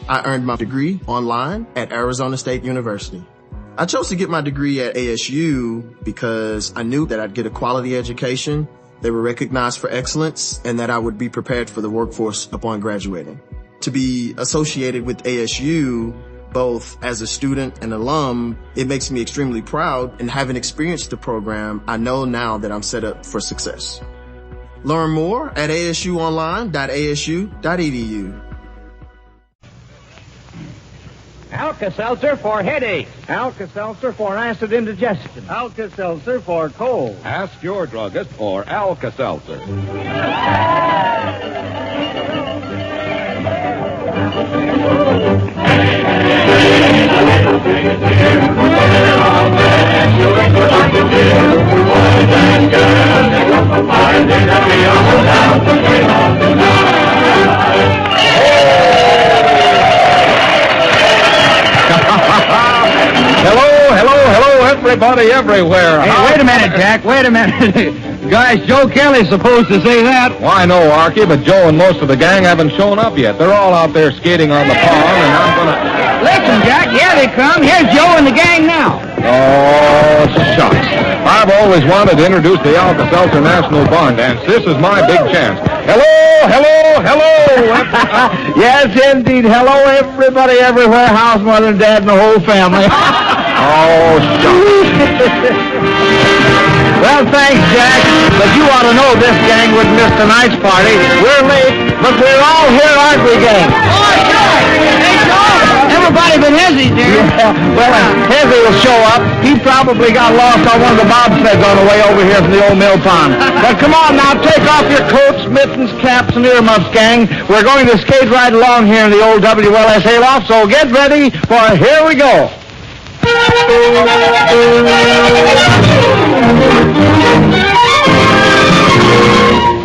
I earned my degree online at Arizona State University. I chose to get my degree at ASU because I knew that I'd get a quality education, they were recognized for excellence, and that I would be prepared for the workforce upon graduating. To be associated with ASU, both as a student and alum, it makes me extremely proud, and having experienced the program, I know now that I'm set up for success. Learn more at asuonline.asu.edu. Alka-Seltzer for headache. Alka-Seltzer for acid indigestion. Alka-Seltzer for cold. Ask your druggist for Alka-Seltzer. Hello, everybody, everywhere. Hey, wait a minute, Jack. Wait a minute. Gosh, Joe Kelly's supposed to say that. Why, no, Archie, but Joe and most of the gang haven't shown up yet. They're all out there skating on the pond, and I'm gonna... Listen, Jack, here they come. Here's Joe and the gang now. Oh, shucks. I've always wanted to introduce the Alka-Seltzer National Barn Dance. This is my big chance. Hello. Yes, indeed. Hello, everybody, everywhere. House, mother, and dad, and the whole family. Oh, shucks. Well, thanks, Jack. But you ought to know this gang wouldn't miss tonight's party. We're late, but we're all here, aren't we, gang? Oh, sure. Hey, Joe. Everybody but Hezzy, dear. Yeah. Well, Hezzy will show up. He probably got lost on one of the bobsleds on the way over here from the old mill pond. But come on now, take off your coats, mittens, caps, and earmuffs, gang. We're going to skate right along here in the old WLS hayloft, so get ready for Here We Go.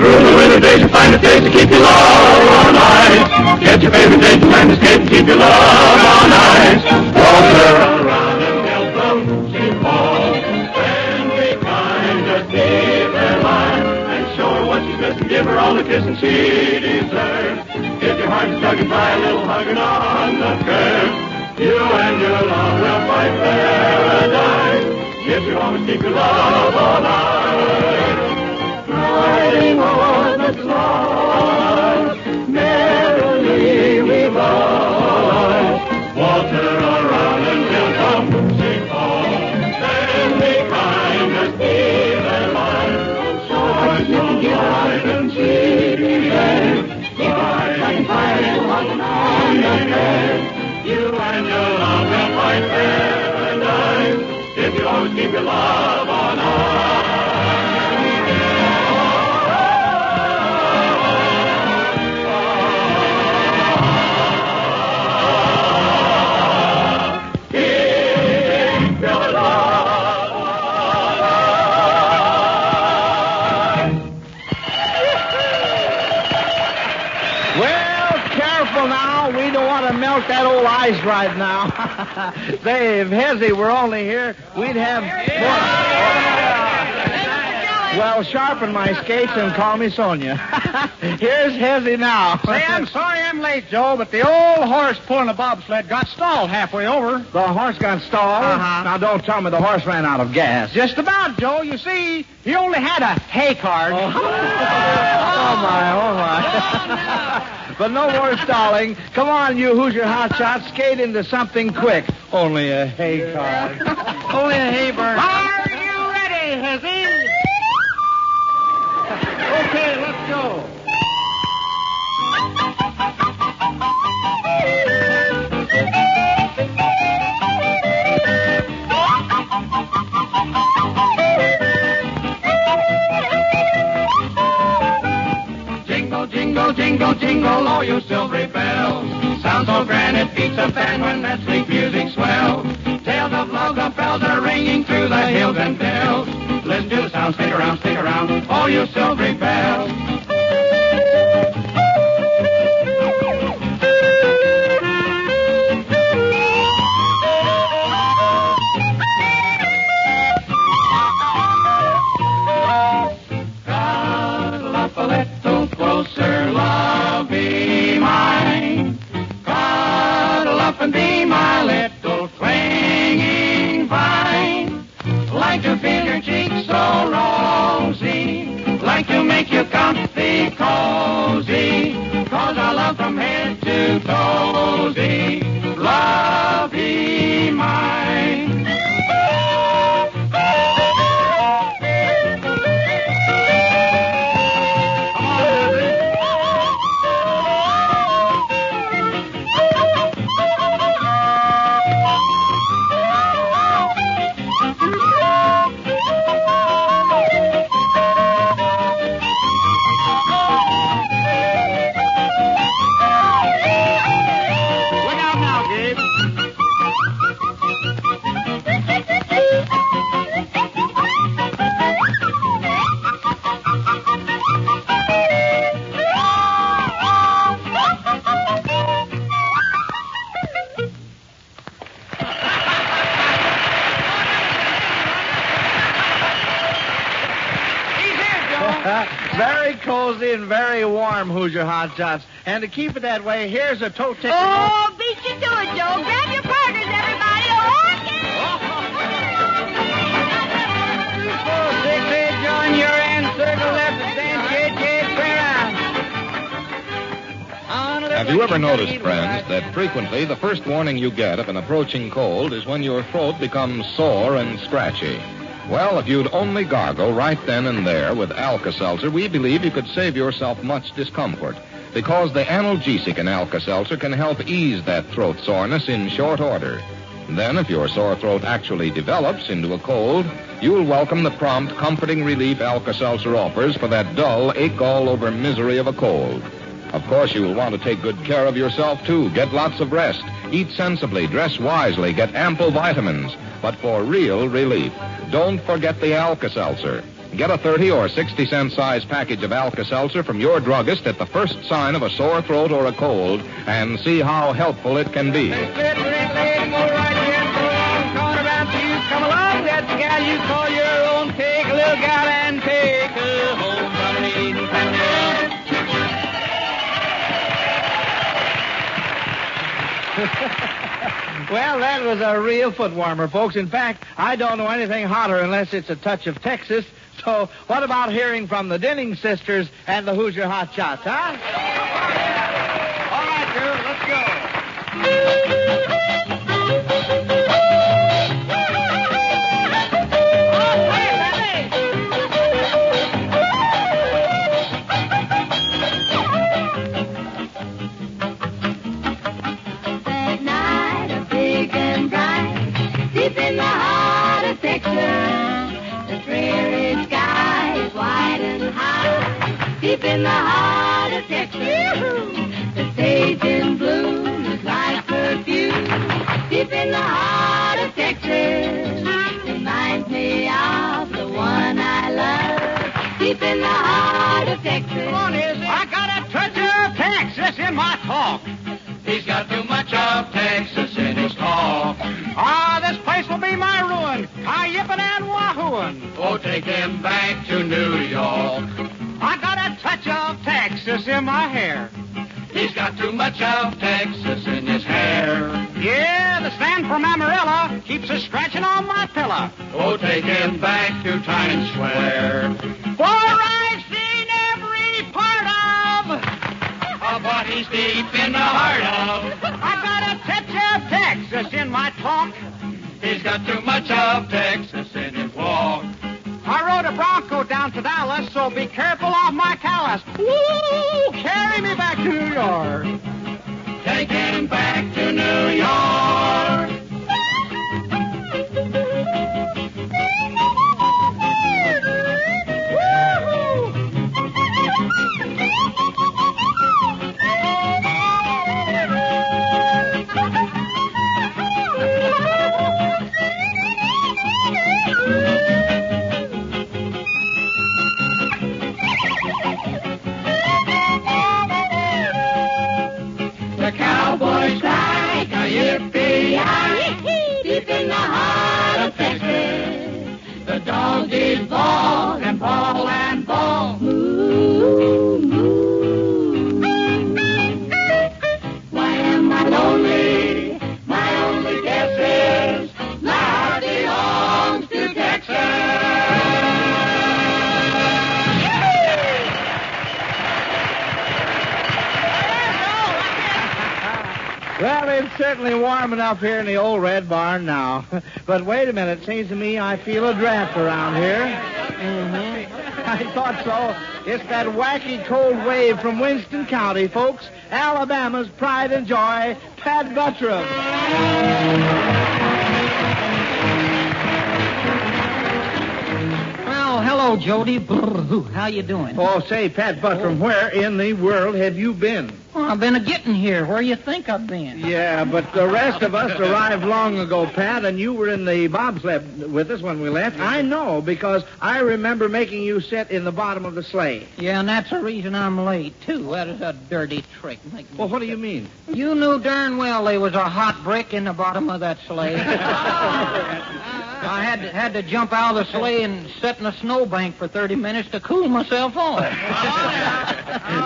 Through the winter days you find a place to keep your love on ice. Get your favorite date to learn to skate and keep your love on ice. Walter around and help them keep home. And be kind, just keep her line. And show her what she's missing, give her all the kissing she deserves. If your heart is stuck and try a little hugging on the curve. You and your love will find paradise. If you always keep your love all night. Riding on the clouds, merrily we fly. Water around and we'll come sing home. Then be kind, just be their life. So much you can give life and see the end. Keep our like fire and walking on the bed. You and your love will find paradise if you always keep your love on high. Keep your love on. Well, careful now. We don't want to melt that old ice right now. Say, if Hezzy were only here, we'd have Well, sharpen my skates and call me Sonia. Here's Hezzy now. Say, I'm sorry I'm late, Joe, but the old horse pulling the bobsled got stalled halfway over. The horse got stalled? Uh-huh. Now, don't tell me the horse ran out of gas. Just about, Joe. You see, he only had a hay card. Oh, my. But no more stalling. Come on, you Hoosier hotshots, skate into something quick. Only a hay card. Only a hay burn. Are you ready, Hezzy? Okay, let's go. Jingle, jingle, jingle, jingle, all you silvery bells. Sound so grand it beats a fan when that sweet music swells. Tales of love, the bells are ringing through the hills and dells. Listen to the sound, stick around, all you silvery bells. Cuddle up a little closer, love be mine. Cuddle cozy and very warm, Hoosier Hot Shots. And to keep it that way, here's a tote ticket. Oh, beat you to it, Joe. Grab your partners, everybody. Okay. 2, 4, 6, 8, join your end. Circle left, stand, square round. Have you ever noticed, friends, that frequently the first warning you get of an approaching cold is when your throat becomes sore and scratchy? Well, if you'd only gargle right then and there with Alka-Seltzer, we believe you could save yourself much discomfort, because the analgesic in Alka-Seltzer can help ease that throat soreness in short order. Then, if your sore throat actually develops into a cold, you'll welcome the prompt, comforting relief Alka-Seltzer offers for that dull, ache-all-over misery of a cold. Of course, you will want to take good care of yourself, too. Get lots of rest. Eat sensibly. Dress wisely. Get ample vitamins. But for real relief, don't forget the Alka-Seltzer. Get a 30 or 60-cent size package of Alka-Seltzer from your druggist at the first sign of a sore throat or a cold and see how helpful it can be. Come along, that's the gal you call your own. Take a little gal and take her home from an eating family. Well, that was a real foot warmer, folks. In fact, I don't know anything hotter unless it's a touch of Texas. So what about hearing from the Denning sisters and the Hoosier Hot Shots, huh? All right, girls, let's go. In the heart of Texas, the prairie sky is wide and high. Deep in the heart of Texas, the sage in bloom is like perfume. Deep in the heart of Texas, reminds me of the one I love. Deep in the heart of Texas. Come on, Izzy. I got a touch of Texas in my talk. He's got too much of Texas in his talk. This place will be my ruin. Yippin' and wahooin'. Oh, take him back to New York. I got a touch of Texas in my hair. He's got too much of Texas in his hair. Yeah, the stand from Amarillo keeps a scratching on my pillow. Oh, take him back to Times Square. For I've seen every part of what he's deep in the heart of. I got a touch of Texas in my talk. He's got too much of Texas in his walk. I rode a Bronco down to Dallas, so be careful of my callus. Woo! Carry me back to New York. Take him back to New York. The cowboys like a yippee-yi, deep in the heart of Texas. The dogs is ball and ball and ball. Moo, moo. Why am I lonely? My only guess is my heart belongs to Texas. Well, it's certainly warm enough here in the old Red Barn now. But wait a minute. It seems to me I feel a draft around here. I thought so. It's that wacky cold wave from Winston County, folks. Alabama's pride and joy, Pat Buttram. Well, hello, Jody. How you doing? Oh, say, Pat Buttram, where in the world have you been? Well, I've been a-getting here. Where you think I've been? Yeah, but the rest of us arrived long ago, Pat, and you were in the bobsled with us when we left. I know, because I remember making you sit in the bottom of the sleigh. Yeah, and that's the reason I'm late, too. That is a dirty trick. Well, what do you mean? You knew darn well there was a hot brick in the bottom of that sleigh. I had to jump out of the sleigh and sit in a snowbank for 30 minutes to cool myself off.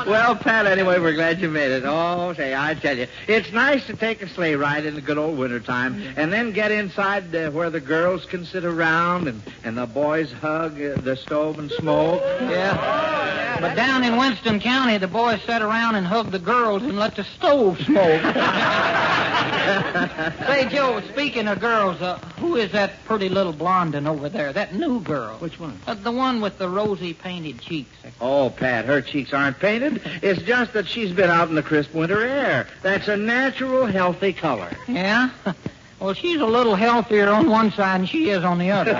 Well, Pat, anyway, we're glad you made it. Oh, say, I tell you, it's nice to take a sleigh ride in the good old wintertime and then get inside where the girls can sit around and the boys hug the stove and smoke. Yeah. But down in Winston County, the boys sat around and hugged the girls and let the stove smoke. Say, Joe, speaking of girls, who is that pretty little blondin over there? That new girl. Which one? The one with the rosy painted cheeks. Oh, Pat, her cheeks aren't painted. It's just that she's been out in the crisp winter air. That's a natural, healthy color. Yeah? Well, she's a little healthier on one side than she is on the other.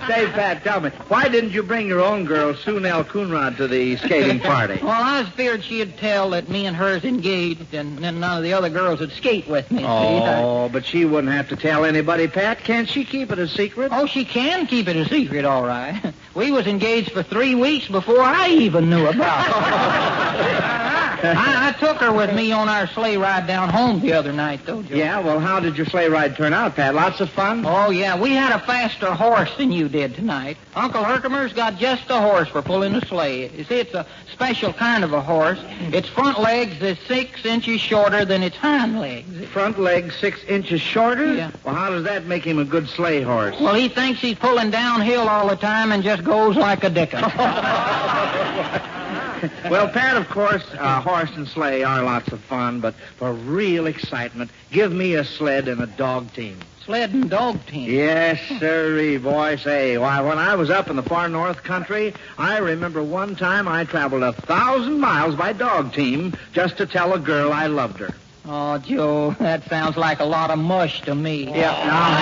Say, Pat, tell me, why didn't you bring your own girl, Sue Nell Coonrod, to the skating party? Well, I was feared she'd tell that me and her's engaged, and then none of the other girls would skate with me. Oh, but she wouldn't have to tell anybody, Pat. Can't she keep it a secret? Oh, she can keep it a secret, all right. We was engaged for 3 weeks before I even knew about it. I took her with me on our sleigh ride down home the other night, though, Joe. Yeah, well, how did your sleigh ride turn out, Pat? Lots of fun? Oh, yeah, we had a faster horse than you did tonight. Uncle Herkimer's got just a horse for pulling a sleigh. You see, it's a special kind of a horse. Its front legs is 6 inches shorter than its hind legs. Front legs 6 inches shorter? Yeah. Well, how does that make him a good sleigh horse? Well, he thinks he's pulling downhill all the time and just goes like a dickens. Well, Pat, of course, horse and sleigh are lots of fun, but for real excitement, give me a sled and a dog team. Sled and dog team? Yes, sirree, boy. Say, why, when I was up in the far north country, I remember one time I traveled 1,000 miles by dog team just to tell a girl I loved her. Oh, Joe, that sounds like a lot of mush to me. Yeah, now,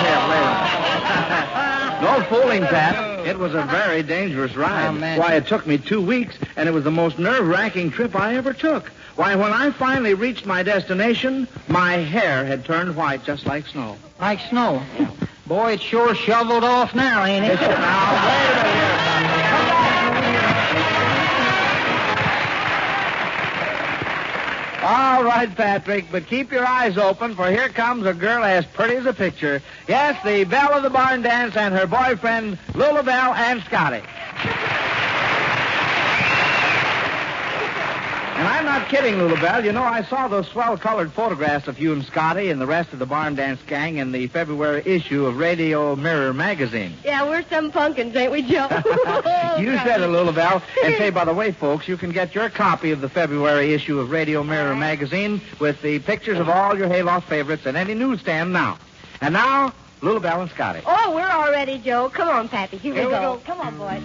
here, no fooling, Pat. It was a very dangerous ride. Why, it took me 2 weeks, and it was the most nerve-wracking trip I ever took. Why, when I finally reached my destination, my hair had turned white just like snow. Like snow? Boy, it's sure shoveled off now, ain't it? Now, wait a minute. All right, Patrick, but keep your eyes open, for here comes a girl as pretty as a picture. Yes, the belle of the barn dance and her boyfriend, Lulabelle and Scotty. And I'm not kidding, Lulabelle. You know, I saw those swell-colored photographs of you and Scotty and the rest of the barn dance gang in the February issue of Radio Mirror magazine. Yeah, we're some pumpkins, ain't we, Joe? You said it, Lulabelle. And say, by the way, folks, you can get your copy of the February issue of Radio Mirror magazine with the pictures of all your Hayloft favorites at any newsstand now. And now, Lulabelle and Scotty. Oh, we're all ready, Joe. Come on, Pappy. Here we go. Come on, boys.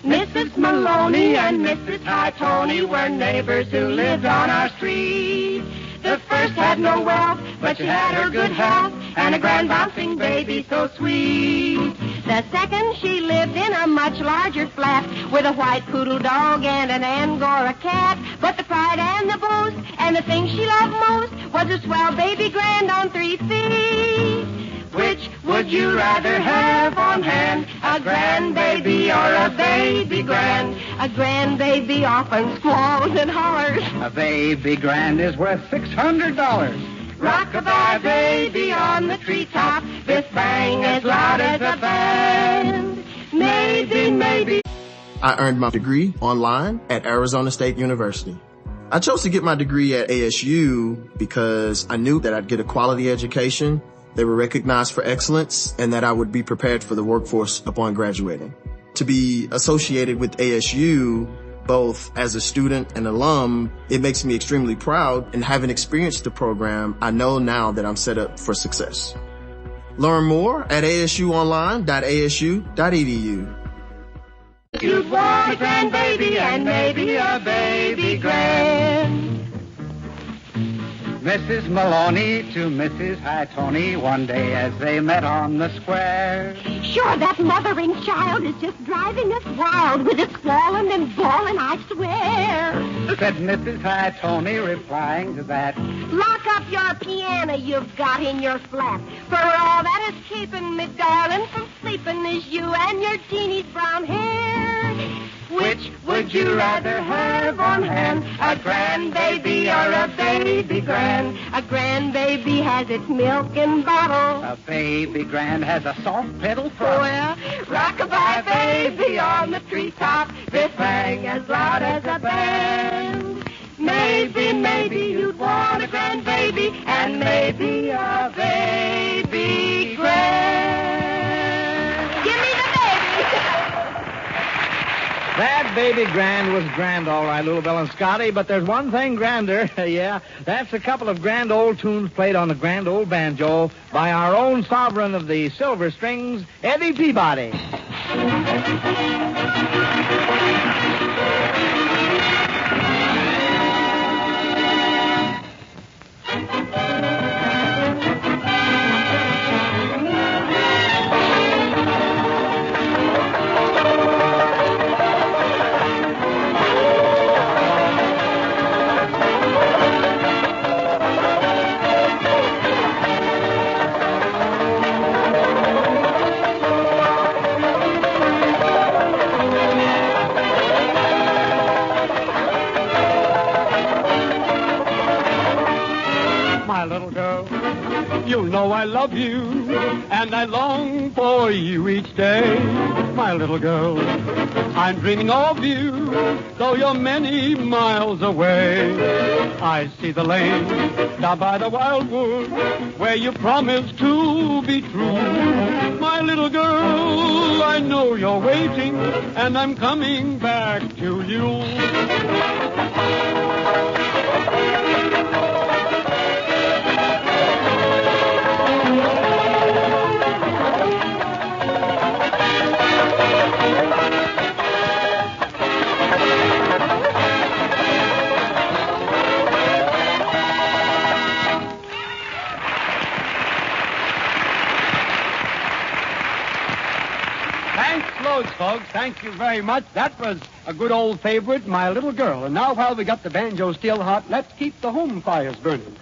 Mrs. Maloney and Mrs. High Tony were neighbors who lived on our street. The first had no wealth, but she had her good health and a grand bouncing baby so sweet. The second, she lived in a much larger flat with a white poodle dog and an Angora cat. But the pride and the boast and the thing she loved most was a swell baby grand on 3 feet. Which would you rather have on hand, a grandbaby or a baby grand? A grandbaby often squalls and hollers. A baby grand is worth $600. Rock-a-bye baby on the treetop, biff bang as loud as a band. Maybe. I earned my degree online at Arizona State University. I chose to get my degree at ASU because I knew that I'd get a quality education. They were recognized for excellence, and that I would be prepared for the workforce upon graduating. To be associated with ASU, both as a student and alum, it makes me extremely proud, and having experienced the program, I know now that I'm set up for success. Learn more at asuonline.asu.edu. You'd want a grandbaby and maybe a baby grand. Mrs. Maloney to Mrs. High Tony one day as they met on the square. Sure, that mothering child is just driving us wild with his squalling and bawling, I swear. Said Mrs. High Tony, replying to that. Lock up your piano you've got in your flat. For all that is keeping me, darling, from sleeping is you and your teeny's brown hair. Which would you rather have on hand, a grandbaby or a baby grand? A grandbaby has its milk in bottle. A baby grand has a soft pedal throttle. Well, rock-a-bye baby on the treetop, biff bang as loud as a band. Maybe you'd want a grandbaby, and maybe a baby grand. Give me the baby. That baby grand was grand, all right, Little Bill and Scotty, but there's one thing grander, yeah. That's a couple of grand old tunes played on the grand old banjo by our own sovereign of the silver strings, Eddie Peabody. You know I love you, and I long for you each day. My little girl, I'm dreaming of you, though you're many miles away. I see the lane down by the wildwood, where you promised to be true. My little girl, I know you're waiting, and I'm coming back to you. Folks, thank you very much. That was a good old favorite, My Little Girl. And now, while we got the banjo still hot, let's keep the home fires burning.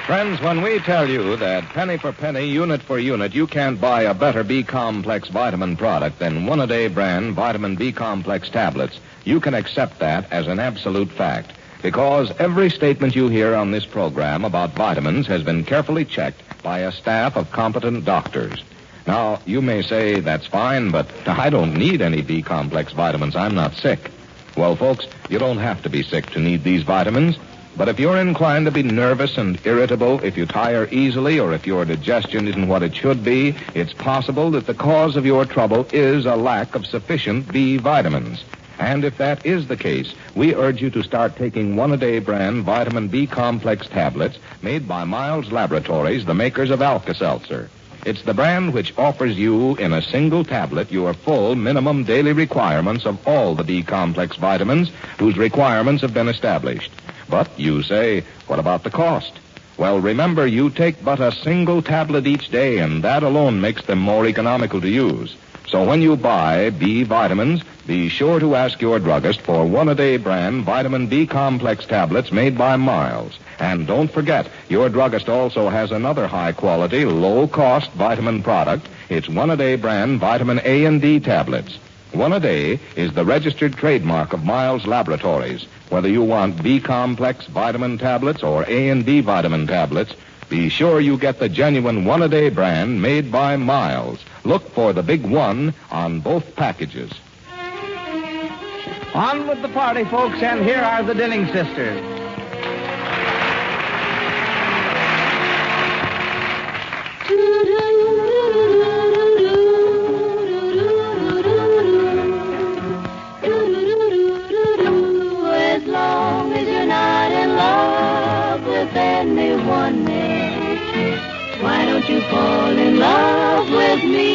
Friends, when we tell you that penny for penny, unit for unit, you can't buy a better B-complex vitamin product than one-a-day brand vitamin B-complex tablets, you can accept that as an absolute fact. Because every statement you hear on this program about vitamins has been carefully checked by a staff of competent doctors. Now, you may say, that's fine, but I don't need any B-complex vitamins. I'm not sick. Well, folks, you don't have to be sick to need these vitamins. But if you're inclined to be nervous and irritable, if you tire easily, or if your digestion isn't what it should be, it's possible that the cause of your trouble is a lack of sufficient B vitamins. And if that is the case, we urge you to start taking one-a-day brand vitamin B complex tablets made by Miles Laboratories, the makers of Alka-Seltzer. It's the brand which offers you in a single tablet your full minimum daily requirements of all the B complex vitamins whose requirements have been established. But you say, what about the cost? Well, remember, you take but a single tablet each day, and that alone makes them more economical to use. So when you buy B vitamins, be sure to ask your druggist for one-a-day brand vitamin B complex tablets made by Miles. And don't forget, your druggist also has another high-quality, low-cost vitamin product. It's one-a-day brand vitamin A and D tablets. One-a-day is the registered trademark of Miles Laboratories. Whether you want B complex vitamin tablets or A and D vitamin tablets, be sure you get the genuine one-a-day brand made by Miles. Look for the big one on both packages. On with the party, folks, and here are the Dinning sisters. As long as you're not in love with anyone else, why don't you fall in love with me?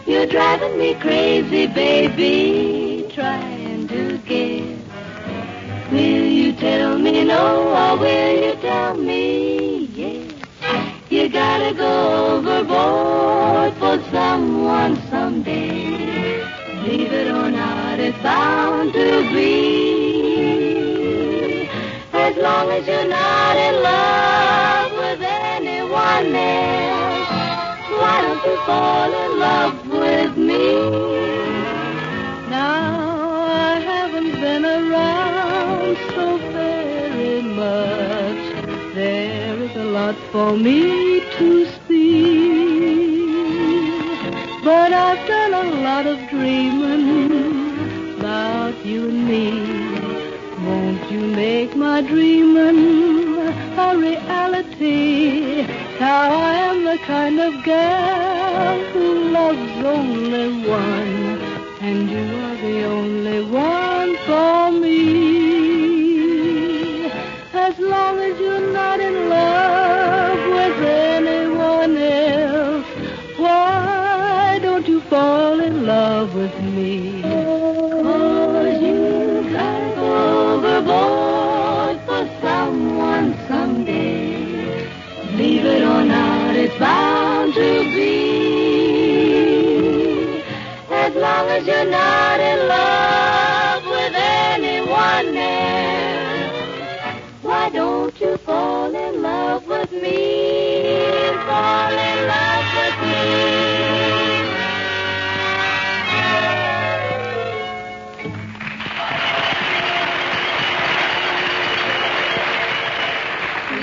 You're driving me crazy, baby, trying to guess. Will you tell me no, or will you tell me yes? You gotta go overboard for someone someday. Believe it or not, it's bound to be. As long as you're not in love with anyone else, why don't you fall in love with me? Now I haven't been around so very much. There is a lot for me to see, but I've done a lot of dreaming about you and me. Won't you make my dreaming a reality? Now I am the kind of girl who loves only one, and you are the only one for me. As long as you're not in love with anyone else, why don't you fall in love with me? 'Cause you gotta go overboard for someone someday. Believe it or not, it's bound to be. As long as you're not in love with anyone else, why don't you fall in love with me? Fall in love with me.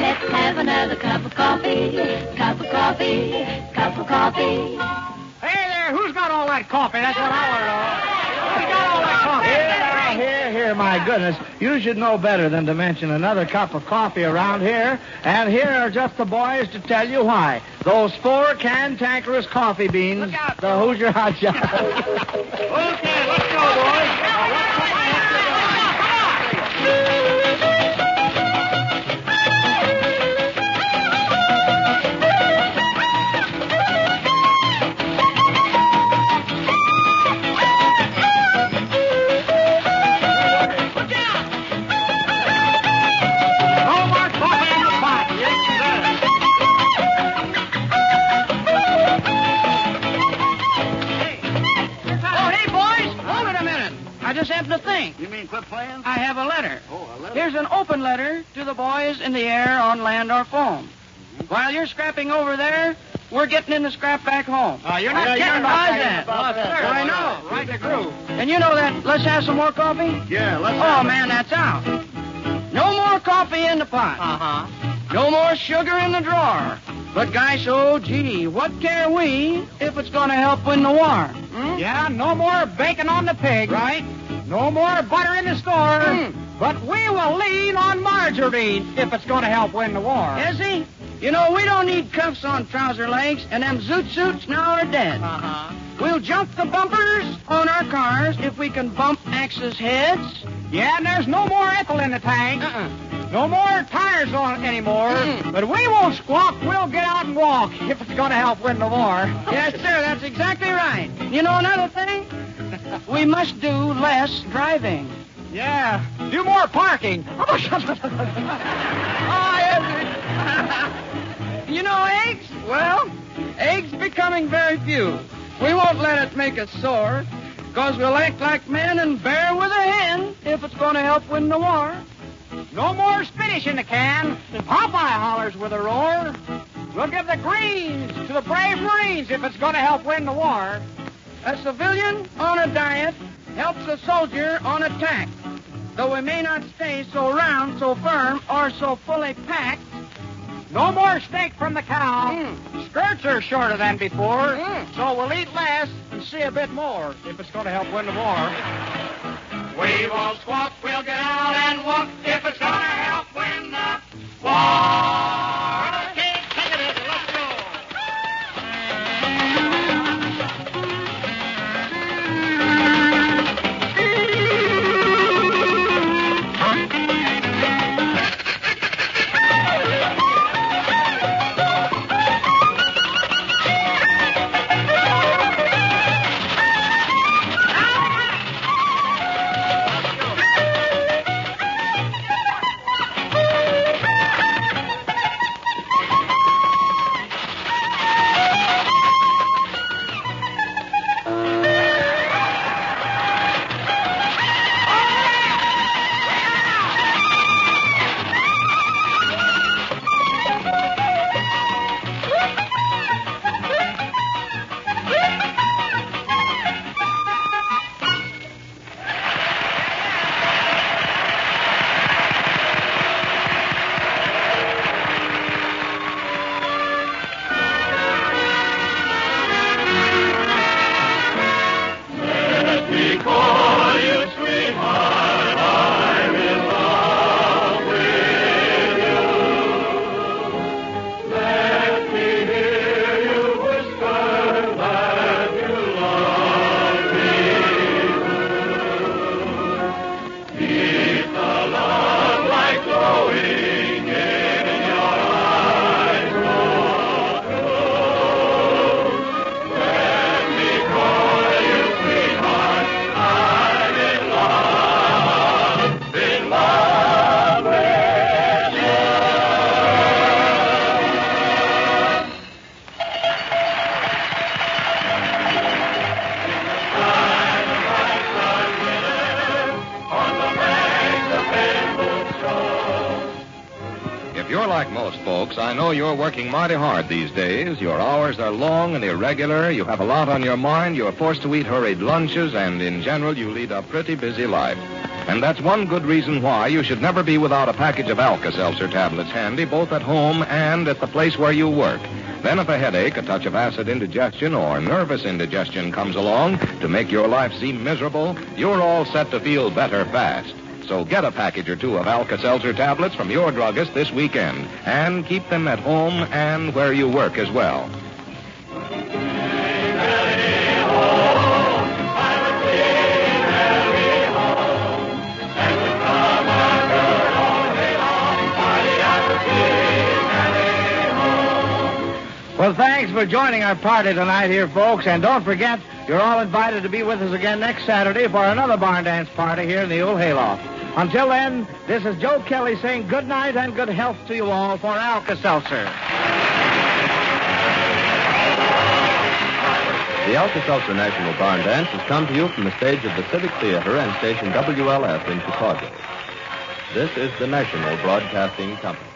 Let's have another cup of coffee, cup of coffee, cup of coffee. Hey there, who's got all that coffee? That's what I want to know. Who's got all that coffee? Here, my goodness. You should know better than to mention another cup of coffee around here. And here are just the boys to tell you why. Those 4 cantankerous coffee beans, Look out. the Hoosier Hot Shot. Okay, let's go, boys. To think. You mean quit playing? I have a letter. Oh, a letter. Here's an open letter to the boys in the air, on land, or foam. While you're scrapping over there, we're getting in the scrap back home. You're not kidding about that. Sir, I know. Right the groove. And you know that. Let's have some more coffee? Yeah, let's Oh, man, that's out. No more coffee in the pot. Uh-huh. No more sugar in the drawer. But, guys, oh, gee, what care we if it's going to help win the war? Yeah, no more bacon on the pig. Right. No more butter in the store. But we will lean on margarine if it's going to help win the war. Is he? You know, we don't need cuffs on trouser legs, and them zoot suits now are dead. We'll jump the bumpers on our cars if we can bump axes' heads. Yeah, and there's no more ethyl in the tank. No more tires on it anymore. But we won't squawk. We'll get out and walk if it's going to help win the war. Yes, sir, that's exactly right. You know another thing? We must do less driving. Yeah, do more parking. You know eggs? Well, eggs becoming very few. We won't let it make us sore, because we'll act like men and bear with a hen if it's going to help win the war. No more spinach in the can. Popeye hollers with a roar. We'll give the greens to the brave Marines if it's going to help win the war. A civilian on a diet helps a soldier on attack. Though we may not stay so round, so firm, or so fully packed. No more steak from the cow. Skirts are shorter than before, so we'll eat less and see a bit more if it's going to help win the war. We won't squawk, we'll get out and walk if it's gonna help win the war. Okay, take it easy, let's go. Like most folks, I know you're working mighty hard these days. Your hours are long and irregular. You have a lot on your mind. You're forced to eat hurried lunches, and in general, you lead a pretty busy life. And that's one good reason why you should never be without a package of Alka-Seltzer tablets handy, both at home and at the place where you work. Then if a headache, a touch of acid indigestion, or nervous indigestion comes along to make your life seem miserable, you're all set to feel better fast. So get a package or two of Alka-Seltzer tablets from your druggist this weekend, and keep them at home and where you work as well. Well, thanks for joining our party tonight here, folks. And don't forget, you're all invited to be with us again next Saturday for another barn dance party here in the old hayloft. Until then, this is Joe Kelly saying good night and good health to you all for Alka-Seltzer. The Alka-Seltzer National Barn Dance has come to you from the stage of the Civic Theater and station WLS in Chicago. This is the National Broadcasting Company.